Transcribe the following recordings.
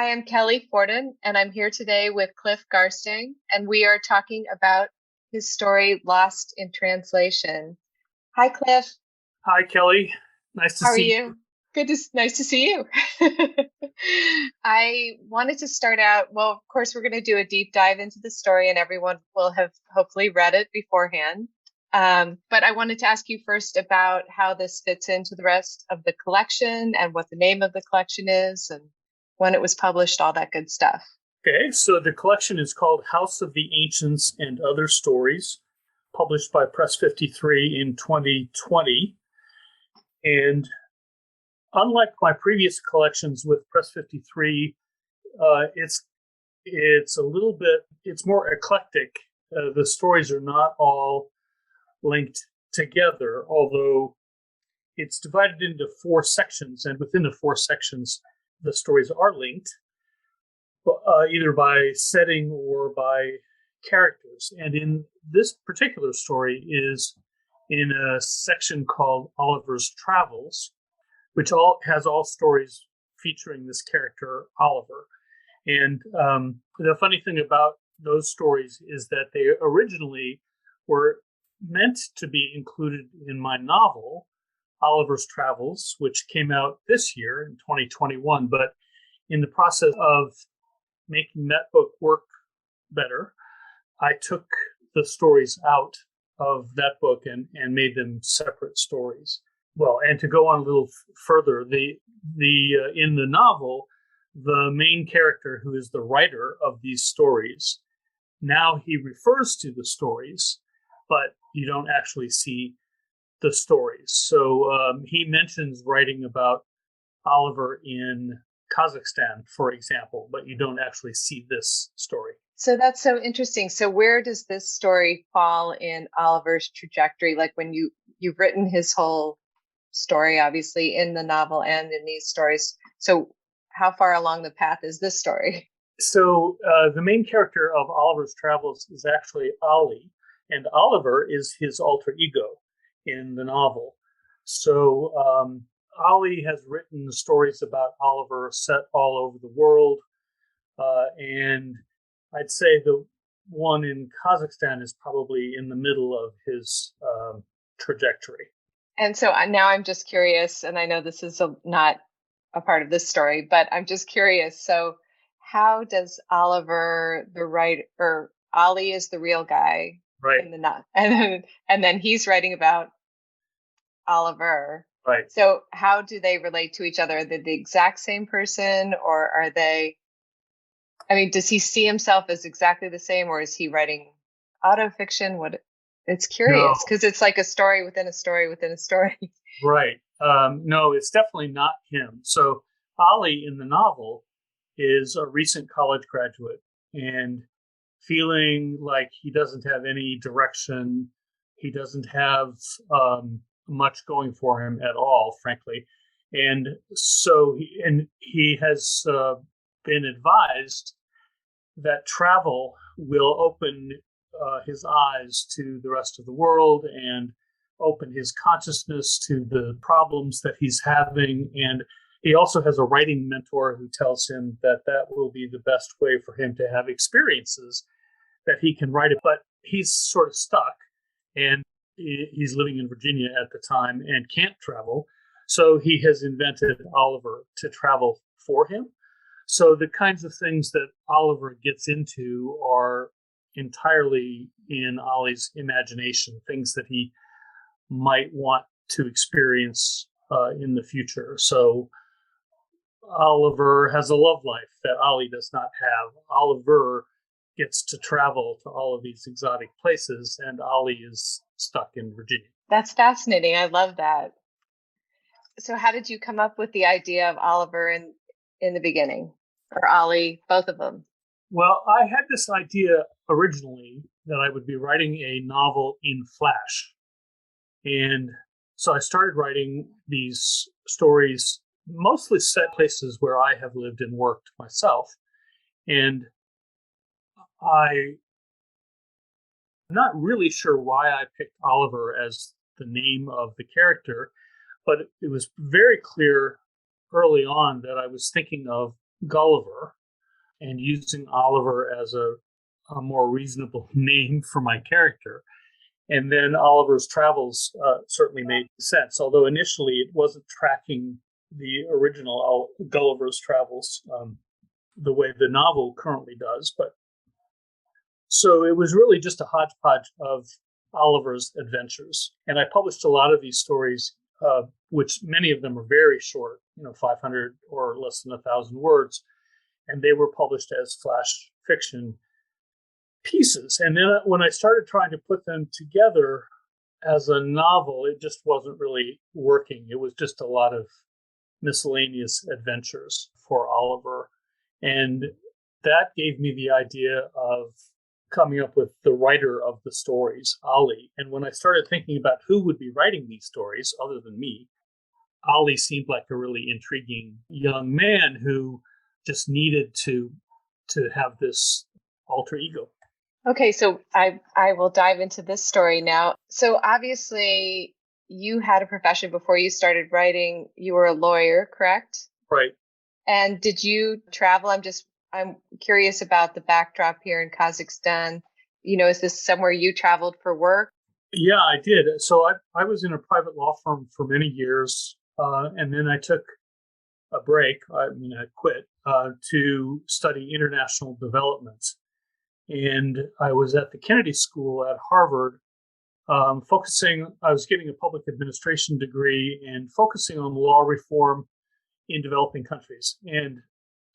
Hi, I'm Kelly Forden, and I'm here today with Cliff Garstang, and we are talking about his story Lost in Translation. Hi, Cliff. Hi, Kelly. Nice to How are see you? Nice to see you. I wanted to start out, well, of course, we're going to do a deep dive into the story, and everyone will have hopefully read it beforehand. But I wanted to ask you first about how this fits into the rest of the collection and what the name of the collection is and when it was published, all that good stuff. you. Okay, so the collection is called House of the Ancients and Other Stories, published by Press 53 in 2020. And unlike my previous collections with Press 53, it's a little bit it's more eclectic. The stories are not all linked together, although it's divided into four sections, and within the four sections, the stories are linked, either by setting or by characters. And in this particular story is in a section called Oliver's Travels, which all stories featuring this character Oliver. And the funny thing about those stories is that they originally were meant to be included in my novel, Oliver's Travels, which came out this year in 2021. But in the process of making that book work better, I took the stories out of that book and made them separate stories. Well, and to go on a little further, the in the novel, the main character, who is the writer of these stories, now he refers to the stories, but you don't actually see the stories. So he mentions writing about Oliver in Kazakhstan, for example, but you don't actually see this story. So that's so interesting. So where does this story fall in Oliver's trajectory? Like when you've written his whole story, obviously, in the novel and in these stories. So how far along the path is this story? So the main character of Oliver's Travels is actually Ollie, and Oliver is his alter ego in the novel. So Ollie has written stories about Oliver set all over the world, and I'd say the one in Kazakhstan is probably in the middle of his trajectory. And so now I'm just curious, and I know this is not a part of this story, but I'm just curious. So how does Oliver, the writer, or Ollie is the real guy Right, in the not, and then he's writing about Oliver. right. So how do they relate to each other? Are they the exact same person, or are they, I mean, does he see himself as exactly the same, or is he writing autofiction? What it's curious No, because it's like a story within a story within a story. right. No, it's definitely not him. So Ollie in the novel is a recent college graduate and feeling like he doesn't have any direction. He doesn't have much going for him at all, frankly. And so he has been advised that travel will open his eyes to the rest of the world and open his consciousness to the problems that he's having. And he also has a writing mentor who tells him that that will be the best way for him to have experiences that he can write it. But he's sort of stuck, and he's living in Virginia at the time and can't travel. So he has invented Oliver to travel for him. So the kinds of things that Oliver gets into are entirely in Ollie's imagination, things that he might want to experience in the future. So Oliver has a love life that Ollie does not have. Oliver gets to travel to all of these exotic places, and Ollie is stuck in Virginia. That's fascinating. I love that. So how did you come up with the idea of Oliver in the beginning? Or Ollie, both of them? Well, I had this idea originally that I would be writing a novel in Flash. And so I started writing these stories, mostly set places where I have lived and worked myself. And I'm not really sure why I picked Oliver as the name of the character, but it was very clear early on that I was thinking of Gulliver, and using Oliver as a more reasonable name for my character. And then Oliver's Travels certainly made sense, although initially it wasn't tracking the original Gulliver's Travels the way the novel currently does. But so it was really just a hodgepodge of Oliver's adventures. And I published a lot of these stories, which many of them are very short, 500 or less than 1,000 words. And they were published as flash fiction pieces. And then when I started trying to put them together as a novel, it just wasn't really working. It was just a lot of miscellaneous adventures for Oliver. And that gave me the idea of coming up with the writer of the stories, Ollie. And when I started thinking about who would be writing these stories other than me, Ollie seemed like a really intriguing young man who just needed to have this alter ego. Okay, so I will dive into this story now. So obviously you had a profession before you started writing. You were a lawyer, correct? Right. And did you travel? I'm curious about the backdrop here in Kazakhstan. Is this somewhere you traveled for work? Yeah, I did. So I was in a private law firm for many years, and then I took a break. I quit to study international development. And I was at the Kennedy School at Harvard, I was getting a public administration degree and focusing on law reform in developing countries. And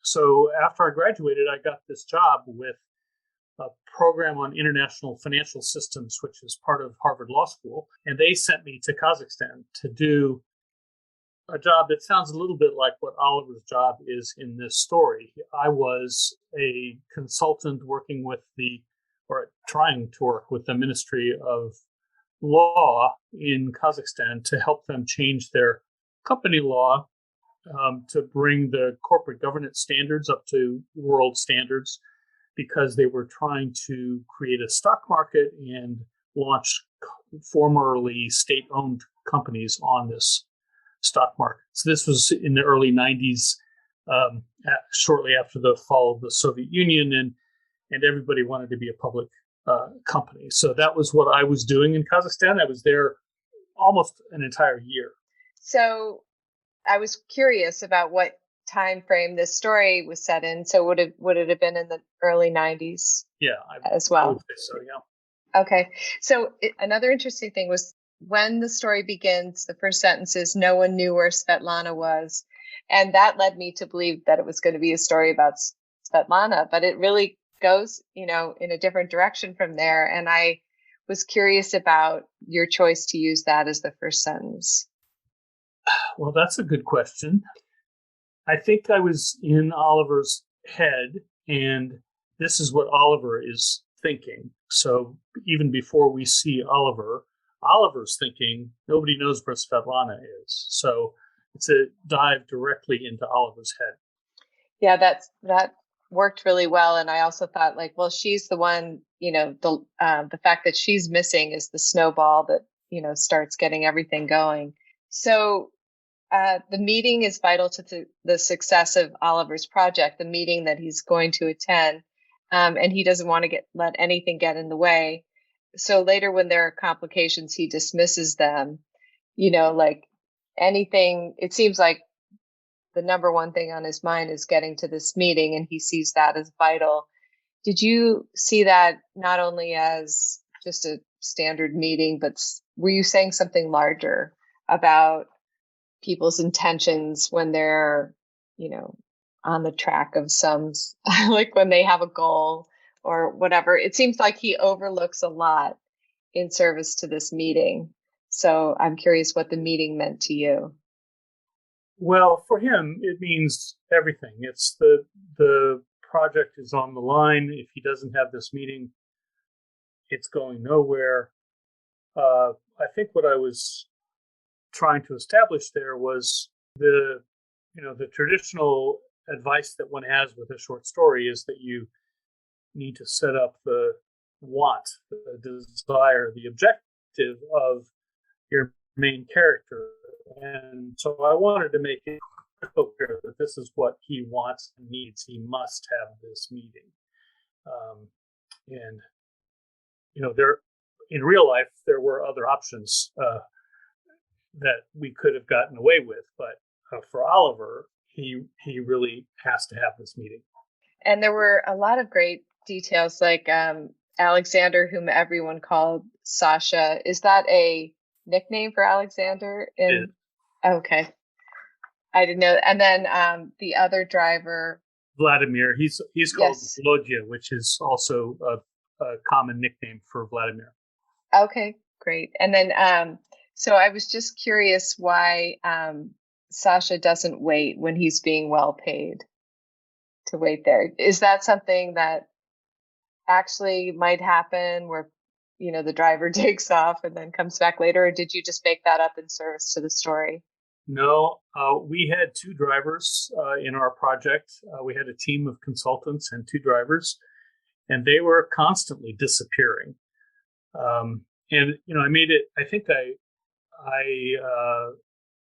so after I graduated, I got this job with a program on international financial systems, which is part of Harvard Law School. And they sent me to Kazakhstan to do a job that sounds a little bit like what Oliver's job is in this story. I was a consultant trying to work with the Ministry of Law in Kazakhstan to help them change their company law to bring the corporate governance standards up to world standards, because they were trying to create a stock market and launch formerly state-owned companies on this stock market. So this was in the early 90s, shortly after the fall of the Soviet Union, and everybody wanted to be a public company. So that was what I was doing in Kazakhstan. I was there almost an entire year. So I was curious about what time frame this story was set in. So would it have been in the early 90s? Yeah, as well. I would say so, yeah. Okay. So another interesting thing was when the story begins, the first sentence is, "No one knew where Svetlana was." And that led me to believe that it was going to be a story about Svetlana, but it really goes, in a different direction from there. And I was curious about your choice to use that as the first sentence. Well, that's a good question. I think I was in Oliver's head, and this is what Oliver is thinking. So even before we see Oliver's thinking, nobody knows where Svetlana is. So it's a dive directly into Oliver's head. Yeah, that worked really well. And I also thought, she's the one, the fact that she's missing is the snowball that, starts getting everything going. So the meeting is vital to the success of Oliver's project, the meeting that he's going to attend. And he doesn't want to let anything get in the way. So later when there are complications, he dismisses them, anything. It seems like the number one thing on his mind is getting to this meeting, and he sees that as vital. Did you see that not only as just a standard meeting, but were you saying something larger about people's intentions when they're, on the track of some, like when they have a goal or whatever? It seems like he overlooks a lot in service to this meeting. So I'm curious what the meeting meant to you. Well, for him, it means everything. It's the project is on the line. If he doesn't have this meeting, it's going nowhere. I think what I was trying to establish there was the traditional advice that one has with a short story is that you need to set up the want, the desire, the objective of your main character. And so I wanted to make it clear that this is what he wants and needs. He must have this meeting. And there in real life there were other options that we could have gotten away with, but for Oliver, he really has to have this meeting. And there were a lot of great details, like Alexander, whom everyone called Sasha. Is that a nickname for Alexander? Okay, I didn't know. And then the other driver, Vladimir. He's called Volodya, which is also a common nickname for Vladimir. Okay, great. And then so I was just curious why Sasha doesn't wait when he's being well paid to wait there. Is that something that actually might happen where, the driver takes off and then comes back later, or did you just make that up in service to the story? No, we had two drivers in our project. We had a team of consultants and two drivers, and they were constantly disappearing. And I made it. I think I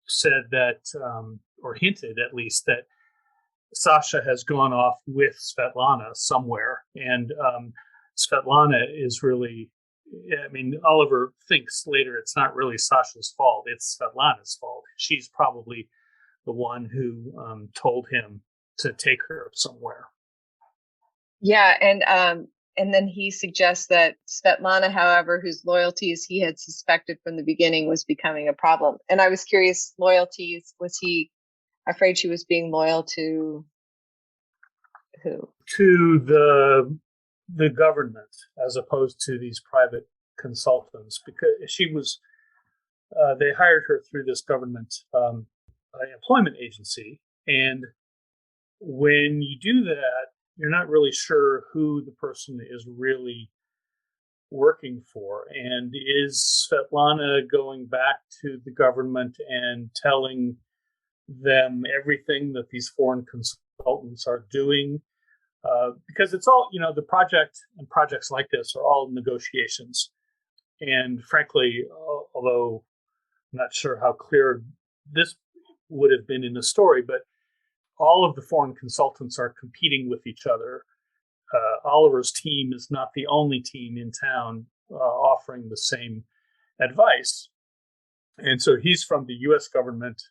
said that, or hinted at least, that Sasha has gone off with Svetlana somewhere, and Svetlana is really. I mean, Oliver thinks later it's not really Sasha's fault; it's Svetlana's fault. She's probably the one who told him to take her somewhere. Yeah, and then he suggests that Svetlana, however, whose loyalties he had suspected from the beginning, was becoming a problem. And I was curious, loyalties, was he afraid she was being loyal to who? To the government, as opposed to these private consultants, because she was, they hired her through this government employment agency. And when you do that, you're not really sure who the person is really working for. And is Svetlana going back to the government and telling them everything that these foreign consultants are doing? Because it's all, the project and projects like this are all negotiations. And frankly, although I'm not sure how clear this would have been in the story, but all of the foreign consultants are competing with each other. Oliver's team is not the only team in town offering the same advice. And so he's from the US government,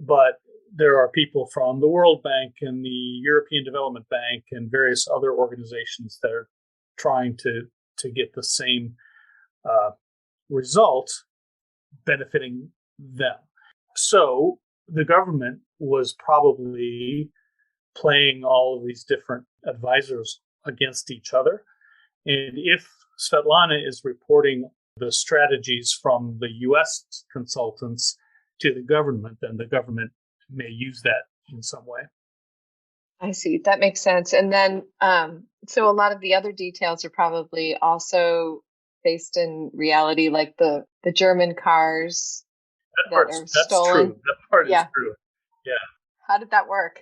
but there are people from the World Bank and the European Development Bank and various other organizations that are trying to get the same result benefiting them. So the government was probably playing all of these different advisors against each other. And if Svetlana is reporting the strategies from the US consultants to the government, then the government may use that in some way. I see. That makes sense. And then, so a lot of the other details are probably also based in reality, like the German cars that are stolen. True. That part is true. Yeah. How did that work?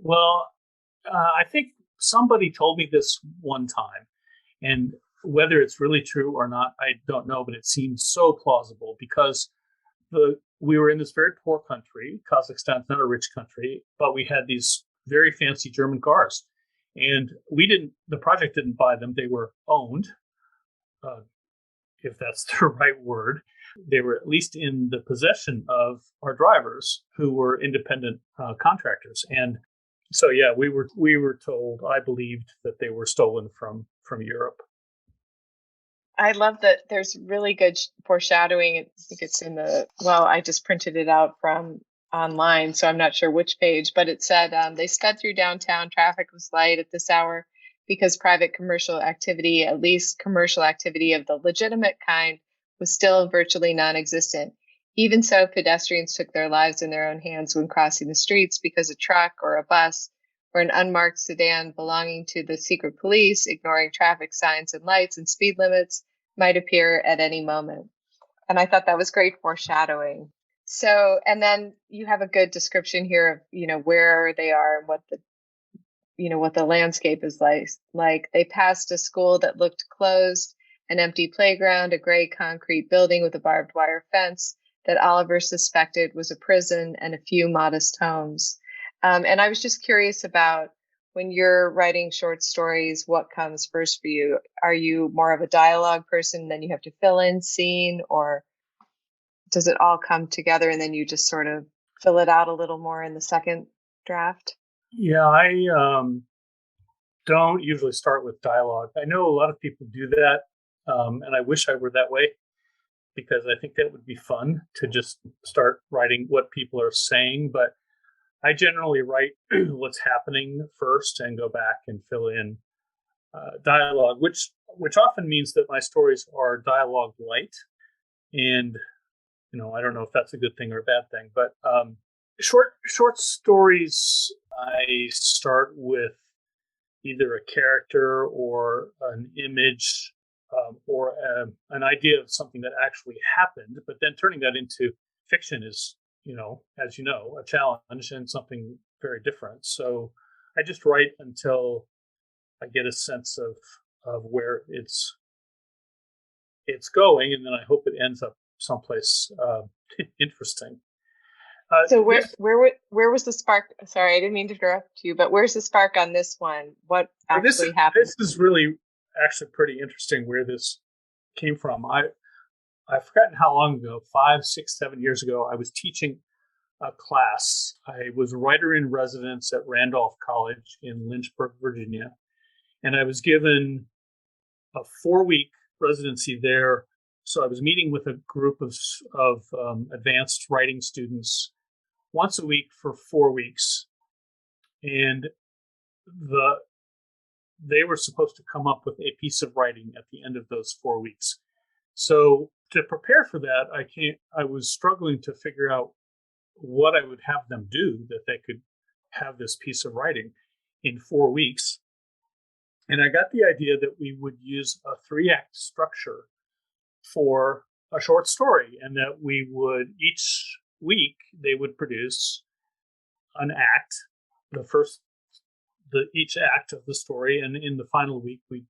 Well, I think somebody told me this one time, and whether it's really true or not, I don't know, but it seems so plausible because we were in this very poor country. Kazakhstan's not a rich country, but we had these very fancy German cars, and the project didn't buy them. They were owned, if that's the right word. They were at least in the possession of our drivers, who were independent contractors. And so, yeah, we were told, I believed, that they were stolen from Europe. I love that there's really good foreshadowing. I think it's I just printed it out from online, so I'm not sure which page, but it said they sped through downtown. Traffic was light at this hour because private commercial activity, at least commercial activity of the legitimate kind, was still virtually non-existent. Even so, pedestrians took their lives in their own hands when crossing the streets because a truck or a bus or an unmarked sedan belonging to the secret police, ignoring traffic signs and lights and speed limits, might appear at any moment. And I thought that was great foreshadowing. So, and then you have a good description here of, where they are and what the landscape is like. They passed a school that looked closed, an empty playground, a gray concrete building with a barbed wire fence, that Oliver suspected was a prison and a few modest homes. And I was just curious about, when you're writing short stories, what comes first for you? Are you more of a dialogue person, then you have to fill in scene, or does it all come together and then you just sort of fill it out a little more in the second draft? Yeah, I don't usually start with dialogue. I know a lot of people do that, and I wish I were that way because I think that would be fun to just start writing what people are saying. But I generally write what's happening first and go back and fill in dialogue, which often means that my stories are dialogue light. And I don't know if that's a good thing or a bad thing, but short stories, I start with either a character or an image, or an idea of something that actually happened, but then turning that into fiction is, as you know, a challenge and something very different. So I just write until I get a sense of where it's going, and then I hope it ends up someplace interesting. So where was the spark? Sorry, I didn't mean to interrupt you, but where's the spark on this one? What actually happened? This is really actually pretty interesting where this came from. I've forgotten how long ago, 5, 6, 7 years ago, I was teaching a class. I was a writer in residence at Randolph College in Lynchburg, Virginia, and I was given a 4-week residency there. So I was meeting with a group of advanced writing students once a week for 4 weeks, and they were supposed to come up with a piece of writing at the end of those 4 weeks. So to prepare for that, I was struggling to figure out what I would have them do that they could have this piece of writing in 4 weeks. And I got the idea that we would use a 3-act structure for a short story, and that we would, each week, they would produce an act, each act of the story, and in the final week, we'd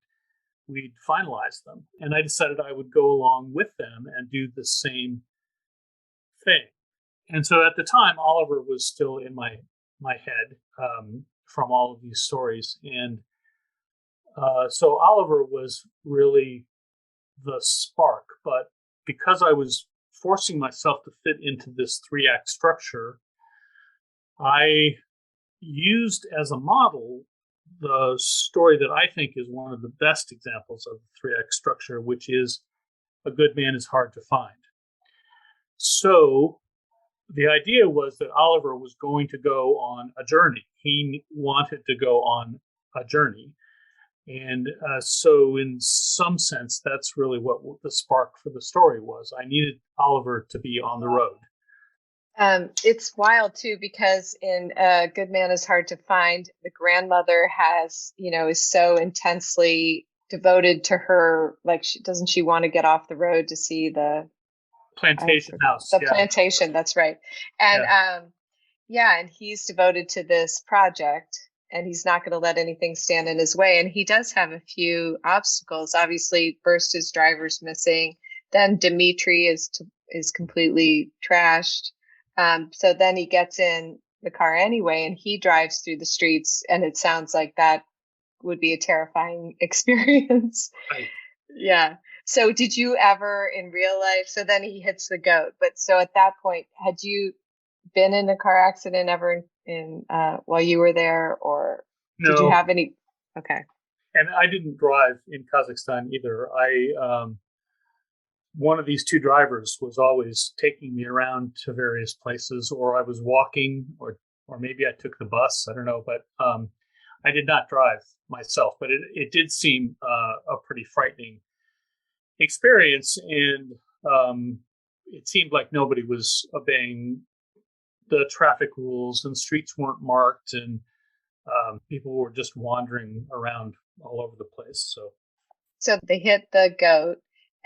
finalize them. And I decided I would go along with them and do the same thing. And so at the time, Oliver was still in my head, from all of these stories. And so Oliver was really the spark. But because I was forcing myself to fit into this 3-act structure, I used as a model the story that I think is one of the best examples of the 3-act structure, which is A Good Man is Hard to Find. So the idea was that Oliver was going to go on a journey. He wanted to go on a journey. And so in some sense, that's really what the spark for the story was. I needed Oliver to be on the road. It's wild too, because in A Good Man is Hard to Find, the grandmother is so intensely devoted to her. Like, doesn't she want to get off the road to see the plantation house? The plantation, that's right. And and he's devoted to this project, and he's not going to let anything stand in his way. And he does have a few obstacles. Obviously, first his driver's missing, then Dimitri is completely trashed. So then he gets in the car anyway, and he drives through the streets, and it sounds like that would be a terrifying experience. Right. Yeah. So did you ever in real life, so then he hits the goat, but so at that point, had you been in a car accident ever in while you were there, or No. Did you have any? Okay. And I didn't drive in Kazakhstan either. One of these two drivers was always taking me around to various places, or I was walking, or maybe I took the bus. I don't know, but I did not drive myself. But it did seem a pretty frightening experience, and it seemed like nobody was obeying the traffic rules, and streets weren't marked, and people were just wandering around all over the place. So they hit the goat.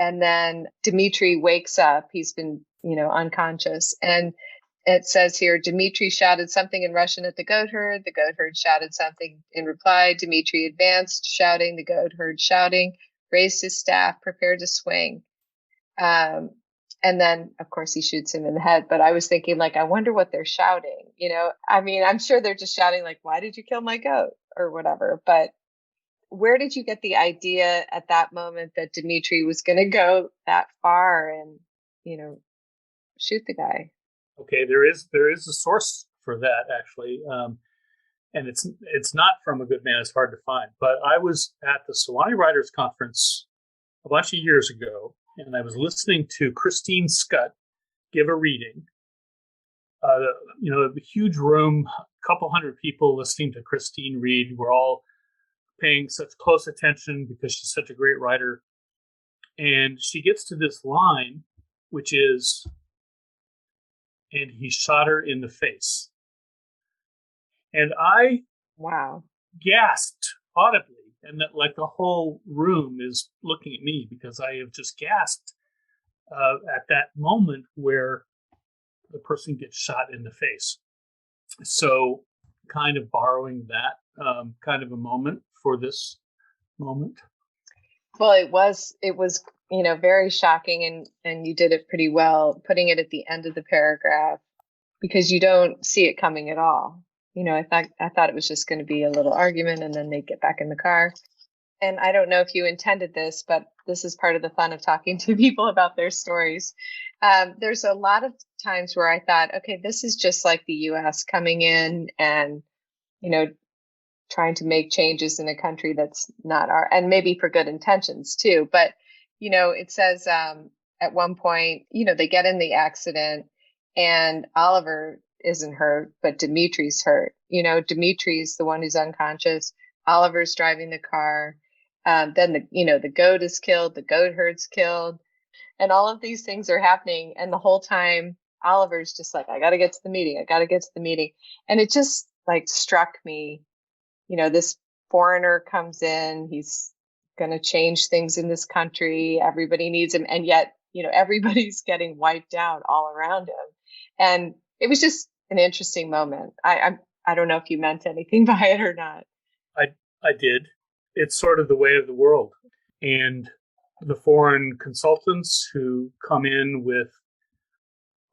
And then Dimitri wakes up. He's been, unconscious. And it says here, Dimitri shouted something in Russian at the goat herd. The goat herd shouted something in reply. Dimitri advanced, shouting. The goat herd shouting, raised his staff, prepared to swing. And then, of course, he shoots him in the head. But I was thinking, like, I wonder what they're shouting. I mean, I'm sure they're just shouting, like, why did you kill my goat or whatever. But where did you get the idea at that moment that Dimitri was going to go that far and, shoot the guy? Okay, there is a source for that actually, and it's not from a good man. It's hard to find. But I was at the Sewanee Writers Conference a bunch of years ago, and I was listening to Christine Scutt give a reading. A huge room, a couple hundred people listening to Christine read. We're all paying such close attention because she's such a great writer. And she gets to this line, which is, and he shot her in the face. And I Wow. gasped audibly, and that like the whole room is looking at me because I have just gasped at that moment where the person gets shot in the face. So kind of borrowing that kind of a moment for this moment. Well, it was, very shocking, and you did it pretty well, putting it at the end of the paragraph because you don't see it coming at all. I thought it was just going to be a little argument and then they'd get back in the car. And I don't know if you intended this, but this is part of the fun of talking to people about their stories. There's a lot of times where I thought, okay, this is just like the US coming in and, trying to make changes in a country that's not and maybe for good intentions too. But, it says at one point, they get in the accident and Oliver isn't hurt, but Dimitri's hurt. Dimitri's the one who's unconscious. Oliver's driving the car. Then the goat is killed. The goat herd's killed. And all of these things are happening. And the whole time, Oliver's just like, I got to get to the meeting. I got to get to the meeting. And it just like struck me, this foreigner comes in, he's going to change things in this country. Everybody needs him. And yet, everybody's getting wiped out all around him. And it was just an interesting moment. I don't know if you meant anything by it or not. I did. It's sort of the way of the world. And the foreign consultants who come in with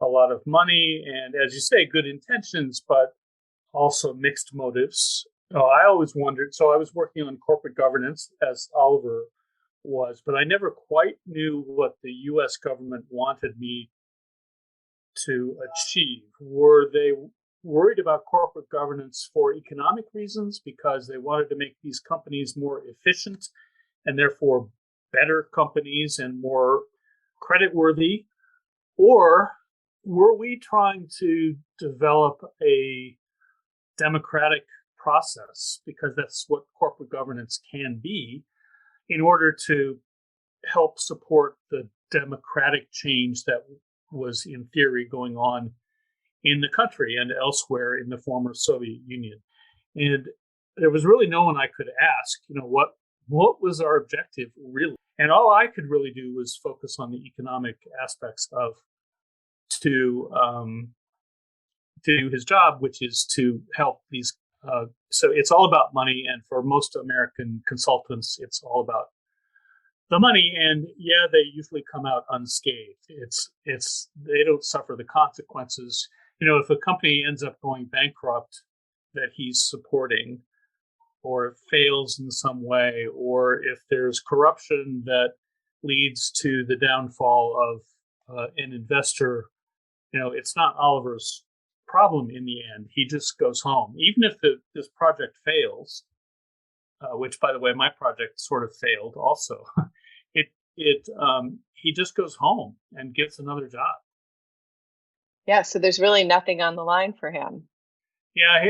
a lot of money and, as you say, good intentions, but also mixed motives. I always wondered. So I was working on corporate governance as Oliver was, but I never quite knew what the U.S. government wanted me to achieve. Were they worried about corporate governance for economic reasons because they wanted to make these companies more efficient and therefore better companies and more creditworthy? Or were we trying to develop a democratic process, because that's what corporate governance can be, in order to help support the democratic change that was in theory going on in the country and elsewhere in the former Soviet Union? And there was really no one I could ask, what was our objective really? And all I could really do was focus on the economic aspects of to do his job, which is to help these. So it's all about money, and for most American consultants, it's all about the money. And yeah, they usually come out unscathed. It's they don't suffer the consequences. If a company ends up going bankrupt that he's supporting, or it fails in some way, or if there's corruption that leads to the downfall of an investor, it's not Oliver's problem in the end. He just goes home. Even if this project fails, which, by the way, my project sort of failed also, he just goes home and gets another job. Yeah, so there's really nothing on the line for him. Yeah,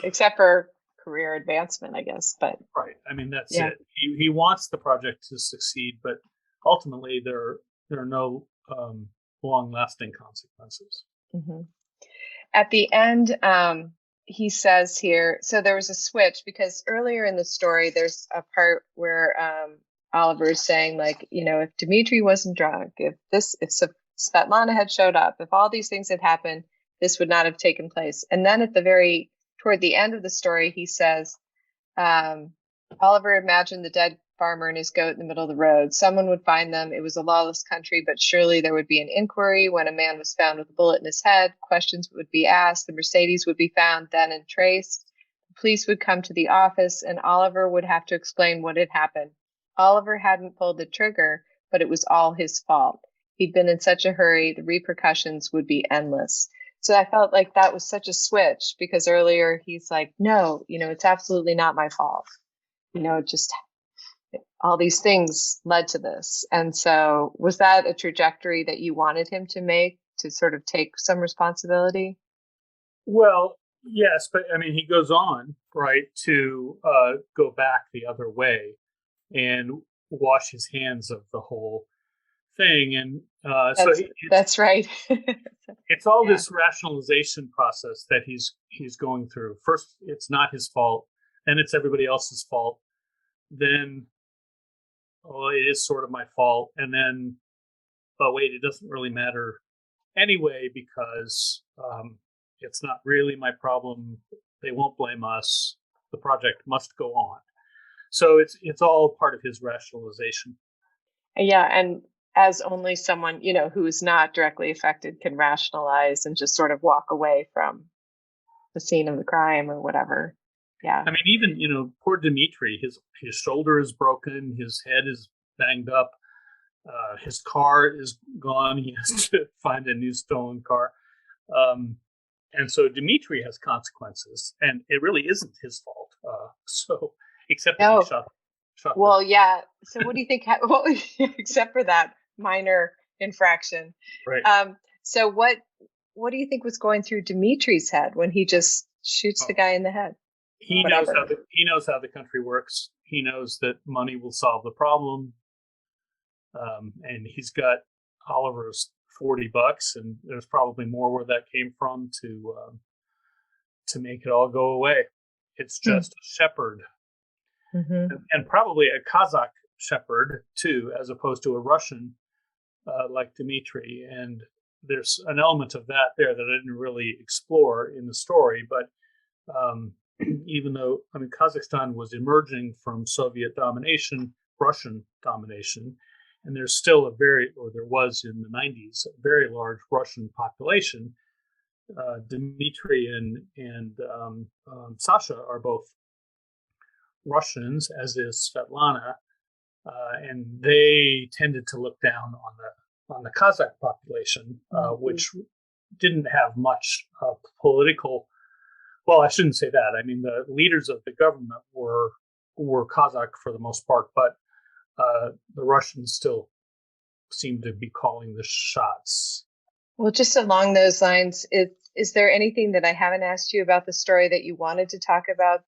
except for career advancement, I guess. But right. That's it. He wants the project to succeed, but ultimately there are no long-lasting consequences. Mm-hmm. At the end, he says here, so there was a switch because earlier in the story, there's a part where Oliver is saying, like, if Dimitri wasn't drunk, if Svetlana had showed up, if all these things had happened, this would not have taken place. And then toward the end of the story, he says, Oliver imagined the dead farmer and his goat in the middle of the road. Someone would find them. It was a lawless country, but surely there would be an inquiry. When a man was found with a bullet in his head, questions would be asked. The Mercedes would be found then and traced. The police would come to the office, and Oliver would have to explain what had happened. Oliver hadn't pulled the trigger, but it was all his fault. He'd been in such a hurry, the repercussions would be endless. So I felt like that was such a switch, because earlier he's like, no, it's absolutely not my fault. Just all these things led to this. And so was that a trajectory that you wanted him to make, to sort of take some responsibility? Well, yes, but I mean, he goes on, right, to go back the other way and wash his hands of the whole thing. And that's right. It's all this rationalization process that he's going through. First, it's not his fault. Then it's everybody else's fault. Then, oh, it is sort of my fault. And then, oh, wait, it doesn't really matter anyway, because it's not really my problem. They won't blame us. The project must go on. So it's all part of his rationalization. Yeah, and as only someone, who is not directly affected can rationalize and just sort of walk away from the scene of the crime or whatever. Yeah. I mean, even, poor Dimitri, his shoulder is broken, his head is banged up, his car is gone. He has to find a new stolen car. And so Dimitri has consequences, and it really isn't his fault. So, except that he shot well, yeah. So what do you think? Well, except for that minor infraction. Right. So what do you think was going through Dimitri's head when he just shoots the guy in the head? He knows how the country works. He knows that money will solve the problem. And he's got Oliver's $40, and there's probably more where that came from to make it all go away. It's just a shepherd, and probably a Kazakh shepherd too, as opposed to a Russian like Dmitri. And there's an element of that there that I didn't really explore in the story, but even though, I mean, Kazakhstan was emerging from Soviet domination, Russian domination, and there's still there was in the 90s, a very large Russian population. Dmitri and Sasha are both Russians, as is Svetlana, and they tended to look down on the Kazakh population, which didn't have much political. Well, I shouldn't say that. I mean, the leaders of the government were Kazakh for the most part, but the Russians still seem to be calling the shots. Well, just along those lines, is there anything that I haven't asked you about the story that you wanted to talk about?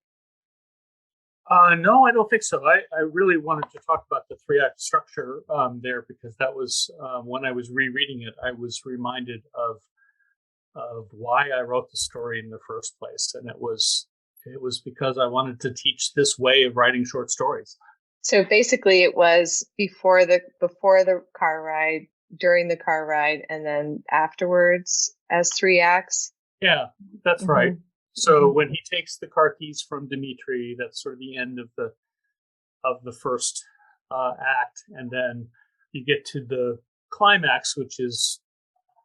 No, I don't think so. I really wanted to talk about the 3-act structure there, because that was when I was rereading it, I was reminded of why I wrote the story in the first place, and it was because I wanted to teach this way of writing short stories. So basically, it was before the car ride, during the car ride, and then afterwards as 3 acts. Yeah, that's right. So when he takes the car keys from Dimitri, that's sort of the end of the first act, and then you get to the climax, which is,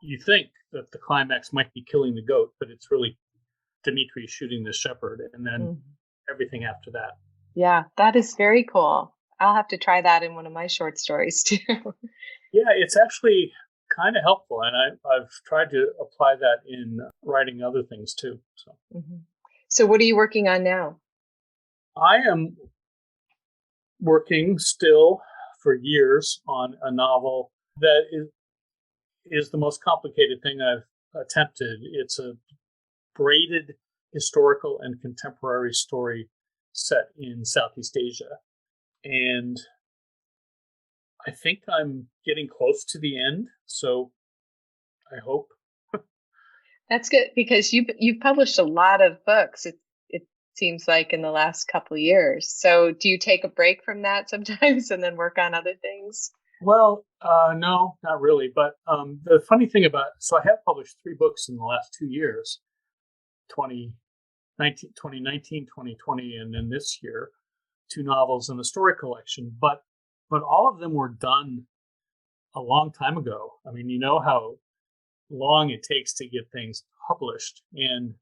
you think that the climax might be killing the goat, but it's really Dimitri shooting the shepherd, and then everything after that. Yeah, that is very cool. I'll have to try that in one of my short stories too. Yeah, it's actually kind of helpful, and I've tried to apply that in writing other things too. So what are you working on now? I am working still for years on a novel that is the most complicated thing I've attempted. It's a braided historical and contemporary story set in Southeast Asia. And I think I'm getting close to the end, so I hope. That's good, because you've published a lot of books. It seems like in the last couple of years. So do you take a break from that sometimes and then work on other things? Well, no, not really. But the funny thing so I have published 3 books in the last 2 years, 2019, 2020, and then this year, 2 novels and a story collection, but all of them were done a long time ago. I mean, you know how long it takes to get things published, and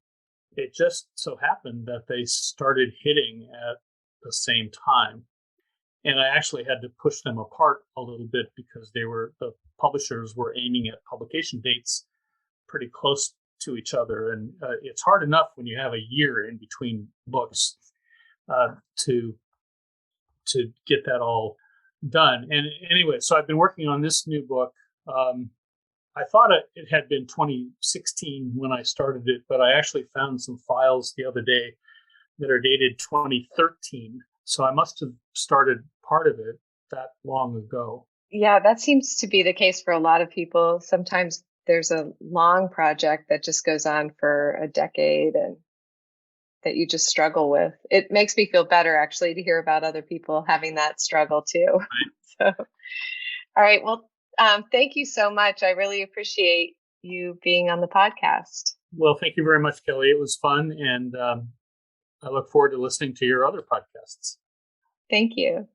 it just so happened that they started hitting at the same time. And I actually had to push them apart a little bit because the publishers were aiming at publication dates pretty close to each other. And it's hard enough when you have a year in between books to get that all done. And anyway, so I've been working on this new book. I thought it had been 2016 when I started it, but I actually found some files the other day that are dated 2013. So I must have started part of it that long ago. Yeah, that seems to be the case for a lot of people. Sometimes there's a long project that just goes on for a decade and that you just struggle with. It makes me feel better actually to hear about other people having that struggle too. Right. So, all right. Well, thank you so much. I really appreciate you being on the podcast. Well, thank you very much, Kelly. It was fun, and I look forward to listening to your other podcasts. Thank you.